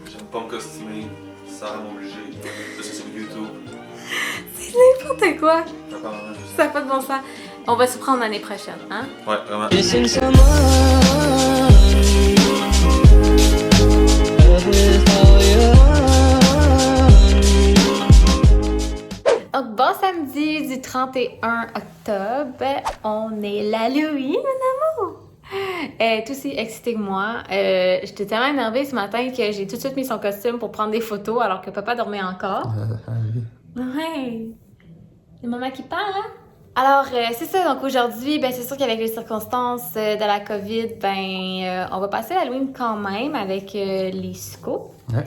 J'aime pas me costumer. Ça va m'obliger. Ça, c'est sur YouTube. C'est n'importe quoi. Ça n'a pas de bon sens. On va se prendre l'année prochaine, hein? Ouais, vraiment. Donc, bon samedi du 31 octobre, on est l'Halloween, mon amour! Elle est aussi excitée que moi. J'étais tellement énervée ce matin que j'ai tout de suite mis son costume pour prendre des photos alors que papa dormait encore. Ouais! C'est maman qui parle, hein? Alors, c'est ça. Donc aujourd'hui, ben, c'est sûr qu'avec les circonstances de la COVID, ben, on va passer l'Halloween quand même avec les scouts. Ouais.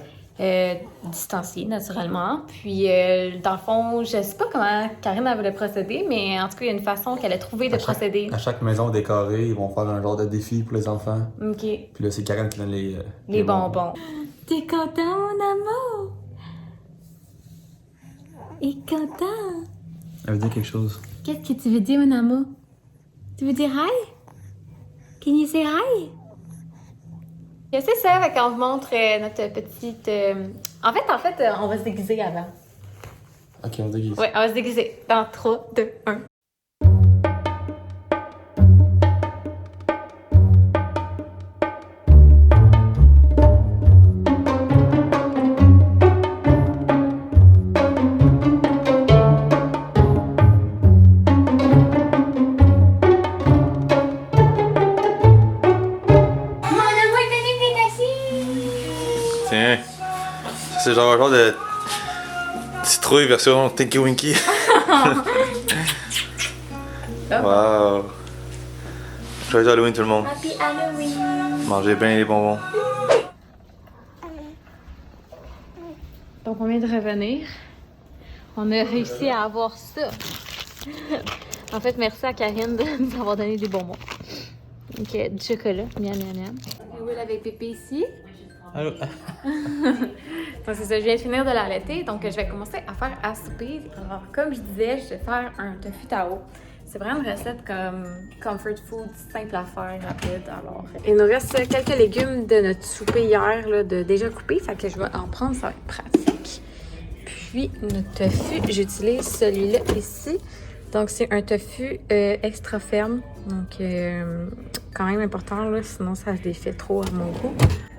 Distanciés, naturellement. Puis, dans le fond, je sais pas comment Karine elle voulait procéder, mais en tout cas, il y a une façon qu'elle a trouvé de procéder. À chaque maison décorée, ils vont faire un genre de défi pour les enfants. OK. Puis là, c'est Karen qui donne Les bonbons. T'es content, mon amour? Il est content? Elle veut dire quelque chose. Qu'est-ce que tu veux dire, mon amour? Tu veux dire hi? Can you say hi? Et c'est ça, fait qu'on vous montre notre petite... En fait, on va se déguiser avant. Ok, on déguise. Ouais, on va se déguiser. Dans 3, 2, 1. Tiens. C'est genre un genre de citrouille version Tinky Winky. Wow. Joyeux Halloween tout le monde. Happy Halloween! Mangez bien les bonbons. Donc, on vient de revenir. On a réussi à avoir ça. En fait, merci à Karine de nous avoir donné des bonbons. Ok, du chocolat. Miam, miam, miam. Où est avec Pépé ici? Allô? Donc, c'est ça, je viens de finir de l'allaiter, donc je vais commencer à faire à souper. Alors, comme je disais, je vais faire un tofu tao. C'est vraiment une recette comme comfort food, simple à faire, rapide. Alors, il nous reste quelques légumes de notre souper hier, là, de déjà coupés, fait que je vais en prendre, ça va être pratique. Puis, notre tofu, j'utilise celui-là ici. Donc, c'est un tofu extra ferme, donc quand même important, là, sinon ça se défait trop à mon goût.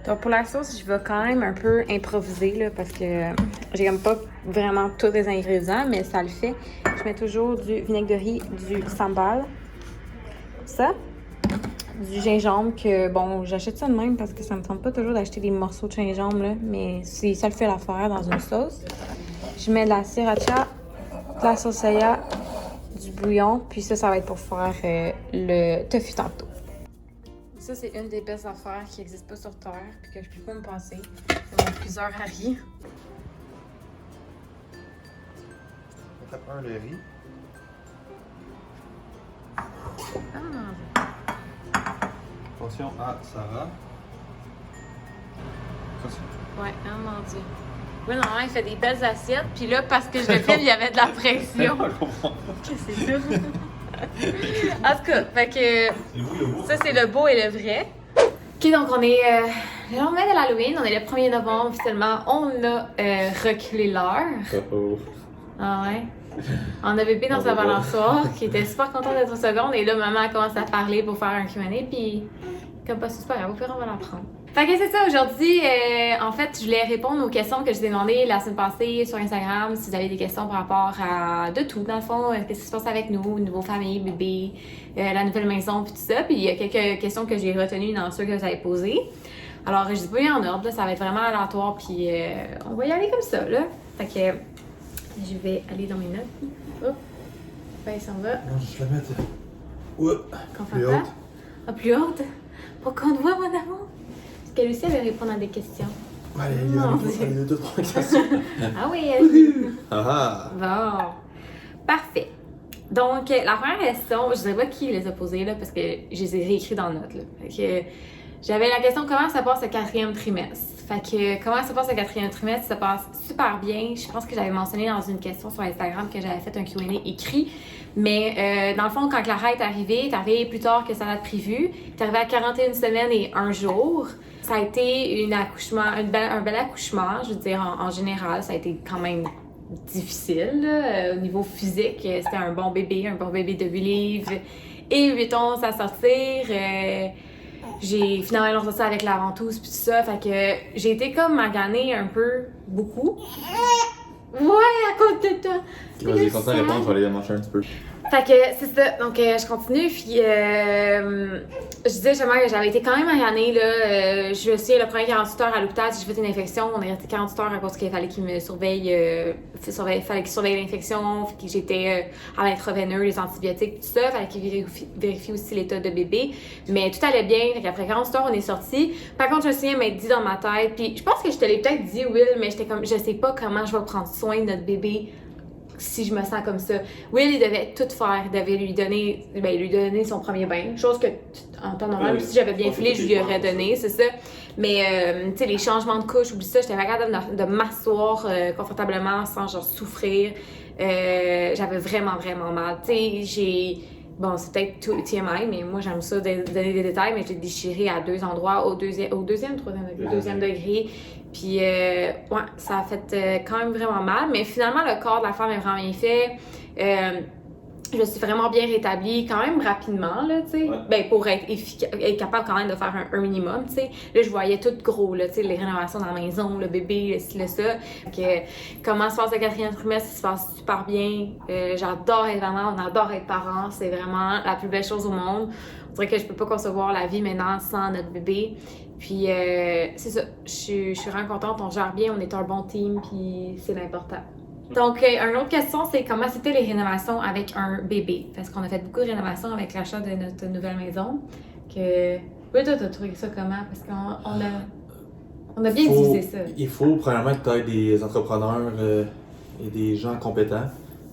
Donc, pour la sauce, je vais quand même un peu improviser, là, parce que j'ai comme pas vraiment tous les ingrédients, mais ça le fait. Je mets toujours du vinaigre de riz, du sambal, ça, du gingembre, que bon, j'achète ça de même parce que ça me tente pas toujours d'acheter des morceaux de gingembre, là, mais si ça le fait l'affaire dans une sauce. Je mets de la sriracha, de la sauce soya, du bouillon, puis ça va être pour faire le tofu tantôt. Ça, c'est une des belles affaires qui n'existe pas sur Terre, puis que je peux pas me passer. C'est mon plusieurs Harry. On tape un le riz. Ah, Attention à Sarah. ouais, oh mon Dieu. Oui, normalement, il fait des belles assiettes, puis là, parce que je le filme, il y avait de la pression. C'est ça. En tout cas, fait que ça, c'est le beau et le vrai. OK, donc on est le lendemain de l'Halloween, on est le 1er novembre, officiellement. On a reculé l'heure. Ah ouais? On a bébé dans sa balançoire qui était super content d'être au seconde, et là, maman a commencé à parler pour faire un Q&A, puis comme pas super grave, au pire, on va la prendre. Fait que c'est ça, aujourd'hui, en fait, je voulais répondre aux questions que je vous ai demandées la semaine passée sur Instagram, si vous avez des questions par rapport à de tout, dans le fond, qu'est-ce qui se passe avec nous, nouveau famille, bébé, la nouvelle maison, puis tout ça. Puis il y a quelques questions que j'ai retenues dans ceux que vous avez posées. Alors, je dis pas bien en ordre, là, ça va être vraiment aléatoire, puis on va y aller comme ça, là. Fait que je vais aller dans mes notes. Hop, ben, ça va. Non, je vais la mettre. Ouais. Plus haute. Ah, plus haute? Pour qu'on te voit, mon amour. Parce qu'elle aussi, elle va répondre à des questions. Allez, il y a deux, trois questions. Ah oui, elle. Ah Bon. Parfait. Donc, la première question, je ne sais pas qui les a posées, là, parce que je les ai réécrits dans le note, là. Fait que j'avais la question comment ça passe le 4e trimestre. Fait que comment ça passe le 4e trimestre? Ça passe super bien. Je pense que j'avais mentionné dans une question sur Instagram que j'avais fait un Q&A écrit. Mais dans le fond, quand Clara est arrivée plus tard que ça l'avait prévu. T'es arrivée à 41 semaines et 1 jour. Ça a été un bel accouchement, je veux dire, en général. Ça a été quand même difficile, là. Au niveau physique. C'était un bon bébé de 8 livres et 8 onces à sortir. J'ai finalement lancé ça avec la ventouse puis tout ça, fait que j'ai été comme maganée un peu, beaucoup. Ouais, à cause de toi! Vas-y, continue à répondre, je vais aller manger un petit peu. Fait que c'est ça, donc je continue, puis je disais justement que j'avais été quand même maganée, là. Je suis le premier 48 heures à l'hôpital, j'ai fait une infection, on est resté 48 heures à cause qu'il fallait qu'il me surveille, fallait qu'il surveille l'infection, que j'étais à l'intraveineux, les antibiotiques, tout ça, fallait qu'il vérifie aussi l'état de bébé, mais tout allait bien, fait qu'après 48 heures, on est sortis. Par contre, je me souviens m'être dit dans ma tête, puis je pense que je te l'ai peut-être dit, Will, mais j'étais comme, je sais pas comment je vais prendre soin de notre bébé si je me sens comme ça. Will, il devait tout faire. Il devait lui donner son premier bain. Chose que, en temps normal, si j'avais bien filé, je lui aurais donné, c'est ça. Mais, tu sais, les changements de couche, oublie ça, j'étais pas capable de m'asseoir confortablement sans, genre, souffrir. J'avais vraiment, vraiment mal. Tu sais, bon, c'est peut-être tout TMI, mais moi, j'aime ça donner des détails, mais j'ai déchiré à 2 endroits, au deuxième, troisième degré, deuxième degré. Puis, ouais, ça a fait quand même vraiment mal. Mais finalement, le corps de la femme est vraiment bien fait. Je me suis vraiment bien rétablie quand même rapidement, là, tu sais. Ouais. Ben, pour être capable quand même de faire un minimum, tu sais. Là, je voyais tout gros, là, tu sais, les rénovations dans la maison, le bébé, le ci, le ça. Donc, comment se passe le 4e trimestre, ça se passe super bien. J'adore être maman, on adore être parents. C'est vraiment la plus belle chose au monde. On dirait que je peux pas concevoir la vie maintenant sans notre bébé. Puis, c'est ça, je suis vraiment contente, on gère bien, on est un bon team, puis c'est l'important. Donc, une autre question, c'est comment c'était les rénovations avec un bébé? Parce qu'on a fait beaucoup de rénovations avec l'achat de notre nouvelle maison. Oui, toi, t'as trouvé ça comment? Parce qu'on a bien divisé ça. Il faut, premièrement, que tu aies des entrepreneurs et des gens compétents.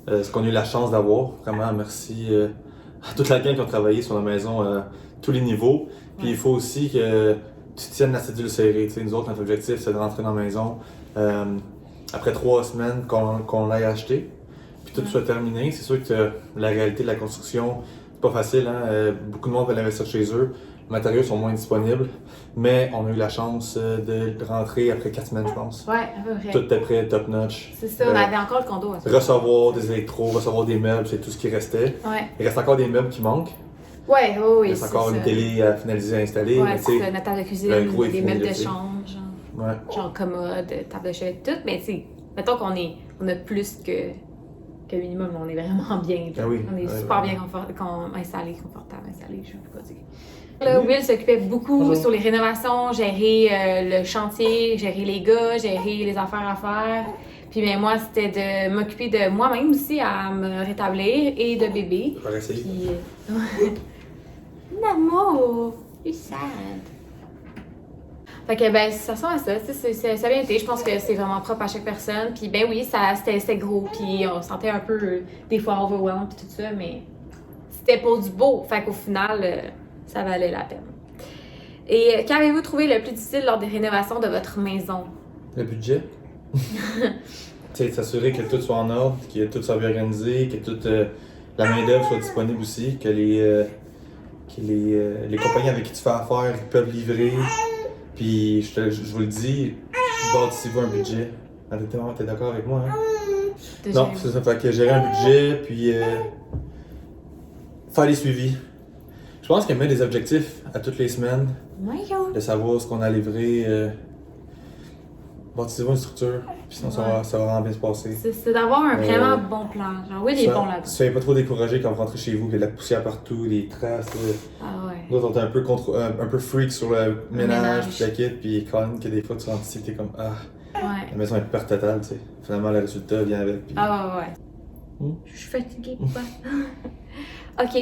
Ce qu'on a eu la chance d'avoir. Vraiment, merci à toute la gang qui a travaillé sur la maison à tous les niveaux. Puis, il faut aussi que tu tiennes la cédule serrée. T'sais, nous autres, notre objectif, c'est de rentrer dans la maison après 3 semaines qu'on l'ait acheté, puis tout soit terminé. C'est sûr que la réalité de la construction, c'est pas facile. Hein? Beaucoup de monde veut investir chez eux. Les matériaux sont moins disponibles, mais on a eu la chance de rentrer après 4 semaines, je pense. Ouais, à peu près. Tout est prêt, top notch. C'est ça, on avait encore le condo. Recevoir des électros, recevoir des meubles, c'est tout ce qui restait. Ouais. Il reste encore des meubles qui manquent. Ouais, oui, il reste encore une télé à finaliser, à installer. Ouais, c'est ça, notre table de cuisine, des meubles de chambre, ouais. Genre commode, table de chevet, tout. Mais tu sais, mettons qu'on a plus que minimum, on est vraiment bien. Ah oui, on est super bien installé, confortable, je sais pas dire. Là, Will s'occupait beaucoup sur les rénovations, gérer le chantier, gérer les gars, gérer les affaires à faire. Puis ben, moi, c'était de m'occuper de moi-même aussi à me rétablir et de bébé. On va essayer. Puis, Namo, you're sad. Fait que ben, ça ressemble à ça, ça a bien été. Je pense que c'est vraiment propre à chaque personne. Puis ben oui, c'était gros, puis on se sentait un peu des fois overwhelmed puis tout ça, mais c'était pour du beau. Fait qu'au final, ça valait la peine. Et qu'avez-vous trouvé le plus difficile lors des rénovations de votre maison? Le budget. S'assurer que tout soit en ordre, que tout soit bien organisé, que toute la main-d'œuvre soit disponible aussi, que les compagnies avec qui tu fais affaire ils peuvent livrer. Puis je vous le dis, bâtissez-vous un budget. T'es d'accord avec moi, hein? Non, c'est ça. Fait que gérer un budget, puis faire les suivis. Je pense qu'il y a des objectifs à toutes les semaines. De savoir ce qu'on a livré. Bâtissez-vous une structure, puis sinon ça va vraiment bien se passer. C'est d'avoir un vraiment bon plan. Genre, oui, il est bon là-dessus. Soyez pas trop découragé quand vous rentrez chez vous, qu'il y a de la poussière partout, des traces. Ah ouais. Nous, on est un peu freak sur le ménage, puis la kit, puis quand même que des fois tu rentres ici, t'es comme ouais. La maison est perte totale, tu sais. Finalement, le résultat vient avec. Puis... Ah ouais. Je suis fatiguée, papa. Ok.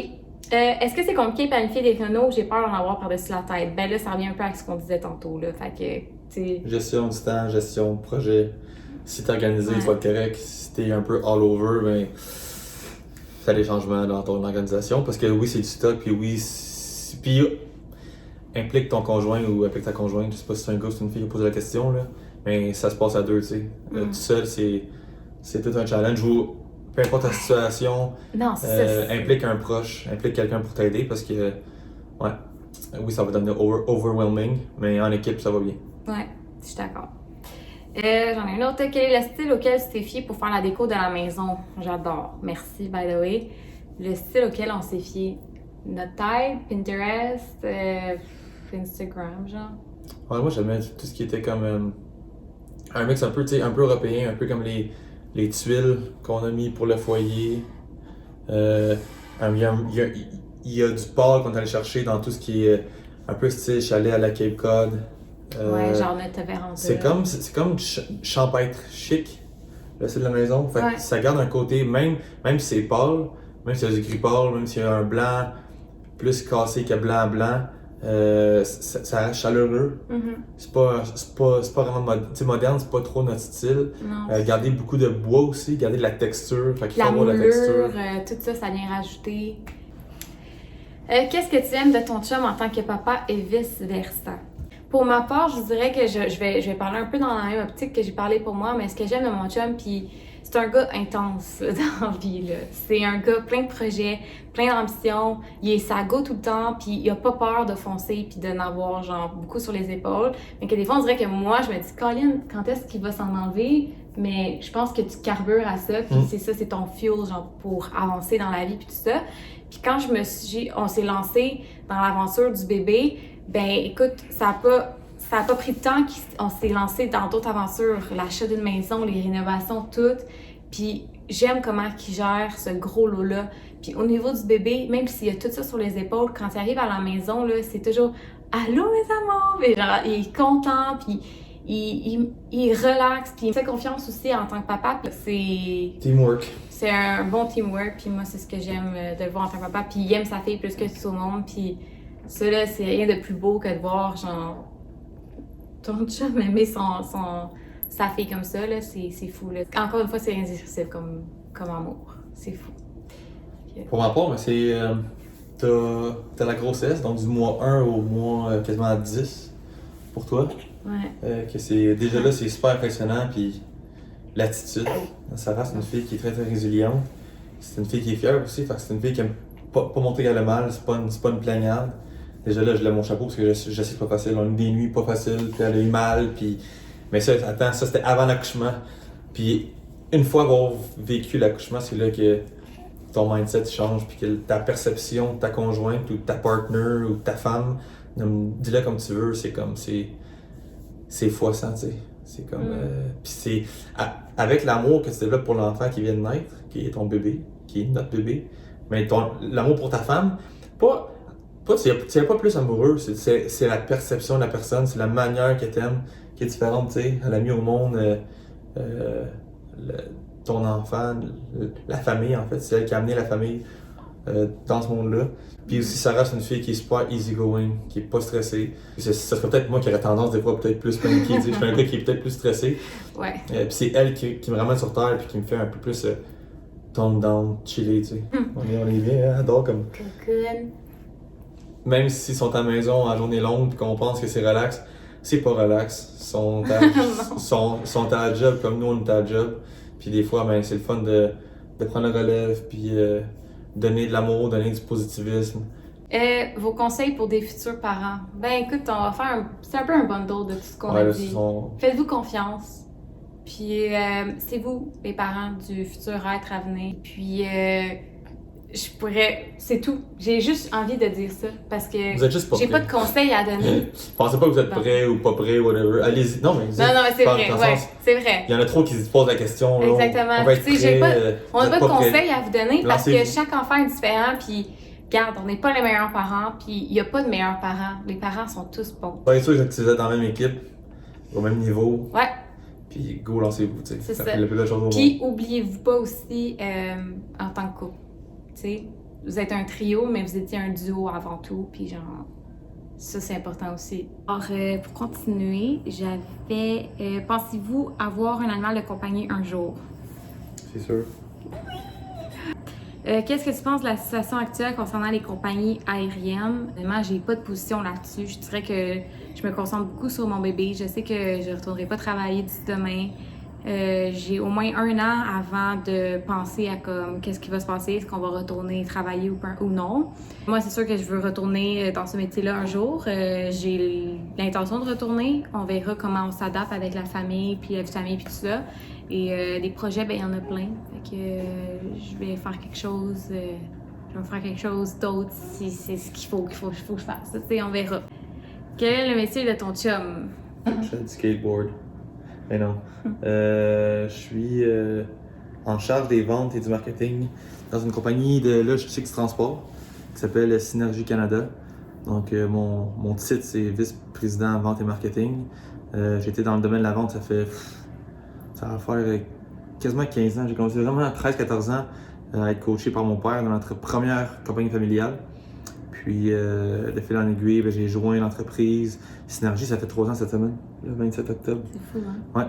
Est-ce que c'est compliqué de planifier des rénaux? J'ai peur d'en avoir par-dessus la tête. Ben là, ça revient un peu avec ce qu'on disait tantôt, là. Fait que, t'sais... Gestion du temps, gestion de projet. Si t'es organisé, il faut être correct. Si t'es un peu all over, ben... Fais des changements dans ton organisation. Parce que oui, c'est du stock, puis oui... Puis... implique ton conjoint ou implique ta conjointe. Je sais pas si c'est un gars ou si c'est une fille qui pose la question, là. Mais ça se passe à deux, tu sais. Tout seul, c'est tout un challenge où, peu importe la situation, Non, c'est ça. implique un proche, implique quelqu'un pour t'aider parce que, ouais, oui, ça va devenir overwhelming, mais en équipe, ça va bien. Ouais, je suis d'accord. J'en ai une autre. Quel est le style auquel tu t'es fié pour faire la déco de la maison? J'adore. Merci, by the way. Le style auquel on s'est fié. Notre taille, Pinterest, Instagram, genre. Ouais, moi, j'aimais tout ce qui était comme un mix un peu, tu sais, un peu européen, un peu comme les tuiles qu'on a mis pour le foyer. Il y a du pâle qu'on allait chercher dans tout ce qui est un peu style chalet à la Cape Cod. Ouais, genre notre véranda. C'est comme champêtre chic, le style de la maison. Fait que ça garde un côté, même si c'est pâle, même s'il y a du gris pâle, même s'il y a un blanc plus cassé que blanc à blanc, ça reste chaleureux. C'est pas vraiment moderne, c'est pas trop notre style. Garder beaucoup de bois aussi, garder de la texture. Fait qu'il faut avoir de la texture. Tout ça, ça vient rajouter. Qu'est-ce que tu aimes de ton chum en tant que papa et vice-versa? Pour ma part, je dirais que je vais parler un peu dans la même optique que j'ai parlé pour moi, mais ce que j'aime de mon chum, puis c'est un gars intense là, dans la vie. Là. C'est un gars plein de projets, plein d'ambitions, il est sa go tout le temps, puis il a pas peur de foncer puis de n'avoir genre beaucoup sur les épaules. Mais que des fois, on dirait que moi, je me dis, Colin, quand est-ce qu'il va s'en enlever? Mais je pense que tu carbures à ça, puis c'est ça, c'est ton fuel genre pour avancer dans la vie puis tout ça. Puis quand on s'est lancé dans l'aventure du bébé, ben écoute, ça a pas pris de temps qu'on s'est lancé dans d'autres aventures, l'achat d'une maison, les rénovations, toutes. Puis j'aime comment il gère ce gros lot-là. Puis au niveau du bébé, même s'il y a tout ça sur les épaules, quand il arrive à la maison, là, c'est toujours « Allô mes amours! » Et genre, il est content, puis il relaxe, puis il me fait confiance aussi en tant que papa. C'est... Teamwork. C'est un bon teamwork, puis moi, c'est ce que j'aime de le voir en tant que papa. Puis il aime sa fille plus que tout au monde, puis ça, là, c'est rien de plus beau que de voir, genre, ton chum aimer sa fille comme ça, là, c'est fou, là. Encore une fois, c'est indescriptible comme amour. C'est fou. Puis, pour ma part, ben, c'est... t'as la grossesse, donc du mois 1 au mois quasiment 10 pour toi. Ouais. Que c'est, déjà là, c'est super impressionnant, puis l'attitude. Sarah, c'est une fille qui est très très résiliente. C'est une fille qui est fière aussi, fait que c'est une fille qui aime pas montrer qu'elle a mal, c'est pas une plaignarde. Déjà là, je lève mon chapeau parce que je sais que c'est pas facile. On a eu des nuits pas faciles, puis elle a eu mal, puis... Mais ça, attends, ça c'était avant l'accouchement. Puis une fois avoir vécu l'accouchement, c'est là que ton mindset change, puis que ta perception de ta conjointe ou de ta partner ou de ta femme, dis-le comme tu veux, c'est comme... C'est fois 100, tu sais. C'est comme... puis c'est... Avec l'amour que tu développes pour l'enfant qui vient de naître, qui est ton bébé, qui est notre bébé, mais l'amour pour ta femme, tu n'es pas plus amoureux, c'est la perception de la personne, c'est la manière qu'elle t'aime qui est différente, tu sais. Elle a mis au monde ton enfant, la famille en fait, c'est elle qui a amené la famille dans ce monde-là. Puis aussi, Sarah, c'est une fille qui est super easygoing, qui est pas stressée. Ça serait peut-être moi qui aurais tendance des fois peut-être plus paniquer, tu sais. Je suis un gars qui est peut-être plus stressé. Ouais. Puis c'est elle qui me ramène sur terre puis qui me fait un peu plus tone down, chiller, tu sais. On est bien, hein, adore comme... Good. Même s'ils sont à la maison en journée longue et qu'on pense que c'est relax, c'est pas relax. Ils sont à la job comme nous on est à la job. Puis des fois, ben, c'est le fun de prendre la relève, puis donner de l'amour, donner du positivisme. Vos conseils pour des futurs parents? Ben écoute, on va faire c'est un peu un bundle de tout ce qu'on a dit. Faites-vous confiance. Puis c'est vous, les parents du futur être à venir. Puis c'est tout. J'ai juste envie de dire ça parce que vous êtes juste pas j'ai prêts. pas de conseils à donner. Pensez pas que vous êtes prêts ou pas prêts, whatever. Allez-y. Non, mais c'est vrai, ouais, c'est vrai. Il y en a trop qui se posent la question. Là, exactement. On va être prêts, on n'a pas de conseils à vous donner parce Lancez-vous. que chaque enfant est différent. Puis, regarde, on n'est pas les meilleurs parents. Puis, il n'y a pas de meilleurs parents. Les parents sont tous bons. Pas être sûr que vous êtes dans la même équipe, au même niveau. Ouais. Puis, go, lancez-vous. Tu sais. C'est ça. La plus belle chose au monde. Puis, oubliez-vous pas aussi en tant que couple. Tu sais, vous êtes un trio, mais vous étiez un duo avant tout. Puis, genre, ça, c'est important aussi. Alors, pour continuer, j'avais... pensez-vous avoir un animal de compagnie un jour? C'est sûr. Qu'est-ce que tu penses de la situation actuelle concernant les compagnies aériennes? Honnêtement, j'ai pas de position là-dessus. Je dirais que je me concentre beaucoup sur mon bébé. Je sais que je retournerai pas travailler d'ici demain. J'ai au moins 1 an avant de penser à comme qu'est-ce qui va se passer, est-ce qu'on va retourner travailler ou non. Moi, c'est sûr que je veux retourner dans ce métier-là un jour. J'ai l'intention de retourner. On verra comment on s'adapte avec la famille, puis la vie de famille, puis tout ça. Et des projets, ben il y en a plein. Fait que je vais faire quelque chose. Je vais me faire quelque chose d'autre si c'est ce qu'il faut que je fasse. Tu sais, on verra. Quel est le métier de ton chum? Je fais du skateboard. Mais non. Je suis en charge des ventes et du marketing dans une compagnie de logistique du transport qui s'appelle Synergie Canada. Donc, mon titre, c'est vice-président vente et marketing. J'ai été dans le domaine de la vente, ça va faire quasiment 15 ans. J'ai commencé vraiment à 13-14 ans à être coaché par mon père dans notre première compagnie familiale. Puis, de fil en aiguille, ben, j'ai joint l'entreprise Synergie, ça fait 3 ans cette semaine, le 27 octobre. C'est fou, hein? Ouais.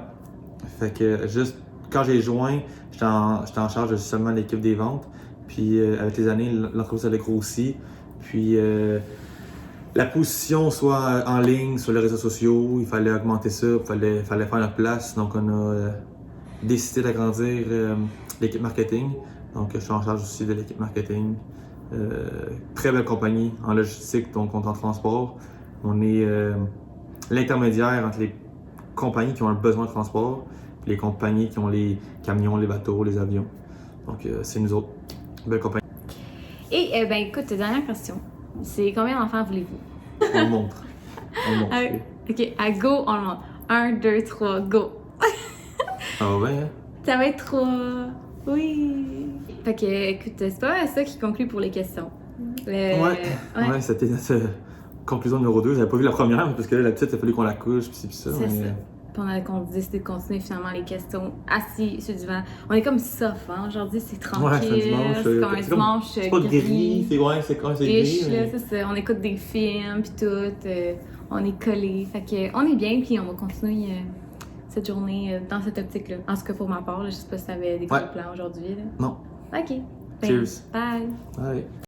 Fait que juste quand j'ai joint, j'étais en charge de seulement l'équipe des ventes. Puis avec les années, l'entreprise elle a grossi. Puis la position, soit en ligne, sur les réseaux sociaux, il fallait augmenter ça, il fallait faire notre place. Donc on a décidé d'agrandir l'équipe marketing. Donc je suis en charge aussi de l'équipe marketing. Très belle compagnie en logistique, donc on est en transport. On est l'intermédiaire entre les compagnies qui ont un besoin de transport et les compagnies qui ont les camions, les bateaux, les avions. Donc c'est nous autres. Belle compagnie. Et ben écoute, dernière question. C'est combien d'enfants voulez-vous? On le montre. On le montre. Ok, à go, on le montre. 1, 2, 3, go! Ah ouais, hein? Ça va être 3. Oui! Fait que, écoute, c'est pas ça qui conclut pour les questions. Ouais, c'était notre conclusion numéro 2. J'avais pas vu la première, parce que là, la petite, il a fallu qu'on la couche, puis ça. C'est ça. Puis on a décidé de continuer finalement les questions assis sur le divan. On est comme soft, hein? Aujourd'hui, c'est tranquille. Ouais, c'est un dimanche. C'est comme un dimanche c'est pas gris. C'est gris. Là, c'est ça. On écoute des films, puis tout. On est collés. Fait que on est bien, puis on va continuer cette journée dans cette optique-là. En tout cas, pour ma part, là, je sais pas si t'avais des gros plans aujourd'hui. Là. Non. OK. Cheers. Bye. Bye.